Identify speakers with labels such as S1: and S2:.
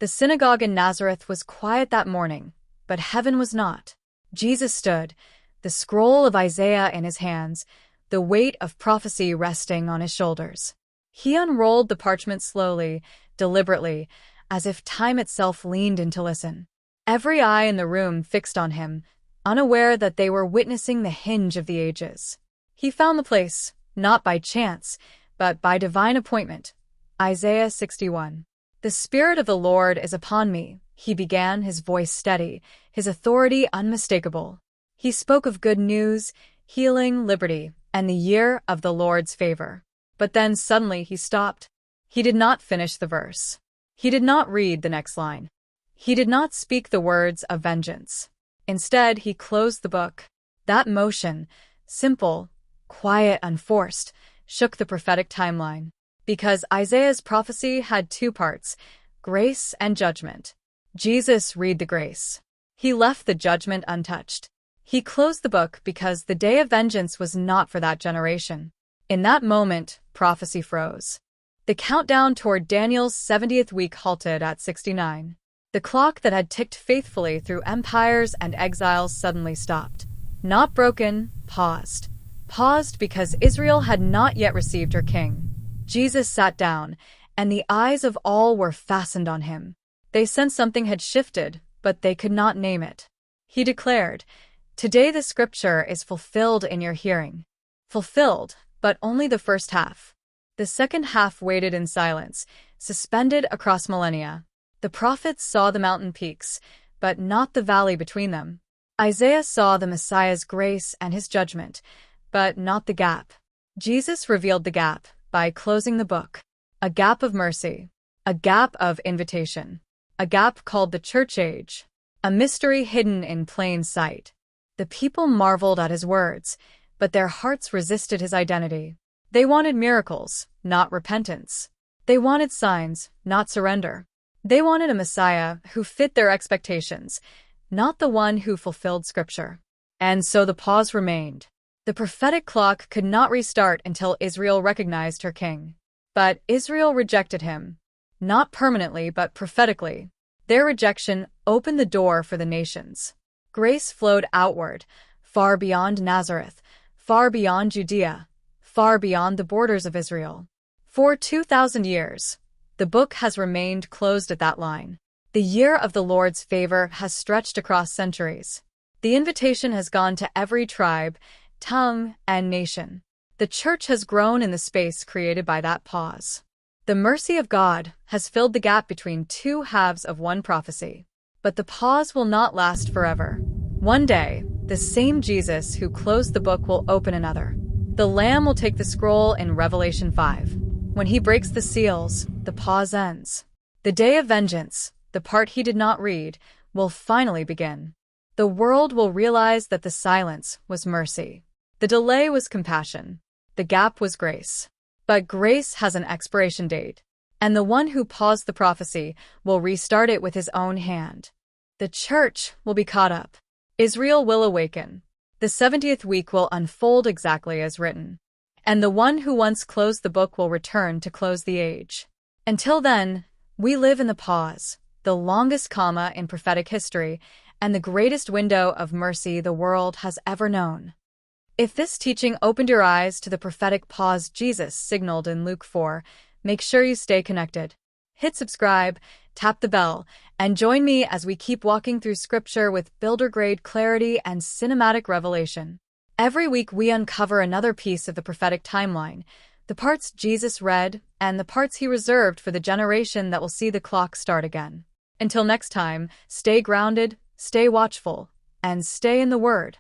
S1: The synagogue in Nazareth was quiet that morning, but heaven was not. Jesus stood, the scroll of Isaiah in his hands, the weight of prophecy resting on his shoulders. He unrolled the parchment slowly, deliberately, as if time itself leaned in to listen. Every eye in the room fixed on him, unaware that they were witnessing the hinge of the ages. He found the place, not by chance, but by divine appointment. Isaiah 61. "The Spirit of the Lord is upon me," he began, his voice steady, his authority unmistakable. He spoke of good news, healing, liberty, and the year of the Lord's favor. But then suddenly he stopped. He did not finish the verse. He did not read the next line. He did not speak the words of vengeance. Instead, he closed the book. That motion, simple, quiet, unforced, shook the prophetic timeline. Because Isaiah's prophecy had two parts, grace and judgment. Jesus read the grace. He left the judgment untouched. He closed the book because the day of vengeance was not for that generation. In that moment, prophecy froze. The countdown toward Daniel's 70th week halted at 69. The clock that had ticked faithfully through empires and exiles suddenly stopped. Not broken, paused. Paused because Israel had not yet received her king. Jesus sat down, and the eyes of all were fastened on him. They sensed something had shifted, but they could not name it. He declared, "Today the scripture is fulfilled in your hearing." Fulfilled, but only the first half. The second half waited in silence, suspended across millennia. The prophets saw the mountain peaks, but not the valley between them. Isaiah saw the Messiah's grace and his judgment, but not the gap. Jesus revealed the gap by closing the book. A gap of mercy, a gap of invitation, a gap called the church age, a mystery hidden in plain sight. The people marveled at his words, but their hearts resisted his identity. They wanted miracles, not repentance. They wanted signs, not surrender. They wanted a Messiah who fit their expectations, not the one who fulfilled Scripture. And so the pause remained. The prophetic clock could not restart until Israel recognized her king. But Israel rejected him. Not permanently, but prophetically. Their rejection opened the door for the nations. Grace flowed outward, far beyond Nazareth, far beyond Judea, far beyond the borders of Israel. For 2,000 years, the book has remained closed at that line. The year of the Lord's favor has stretched across centuries. The invitation has gone to every tribe, tongue, and nation. The church has grown in the space created by that pause. The mercy of God has filled the gap between two halves of one prophecy. But the pause will not last forever. One day, the same Jesus who closed the book will open another. The Lamb will take the scroll in Revelation 5. When he breaks the seals, the pause ends. The day of vengeance, the part he did not read, will finally begin. The world will realize that the silence was mercy. The delay was compassion. The gap was grace. But grace has an expiration date, and the one who paused the prophecy will restart it with his own hand. The church will be caught up. Israel will awaken. The 70th week will unfold exactly as written. And the one who once closed the book will return to close the age. Until then, we live in the pause, the longest comma in prophetic history, and the greatest window of mercy the world has ever known. If this teaching opened your eyes to the prophetic pause Jesus signaled in Luke 4, make sure you stay connected. Hit subscribe, tap the bell, and join me as we keep walking through Scripture with builder-grade clarity and cinematic revelation. Every week we uncover another piece of the prophetic timeline, the parts Jesus read and the parts he reserved for the generation that will see the clock start again. Until next time, stay grounded, stay watchful, and stay in the Word.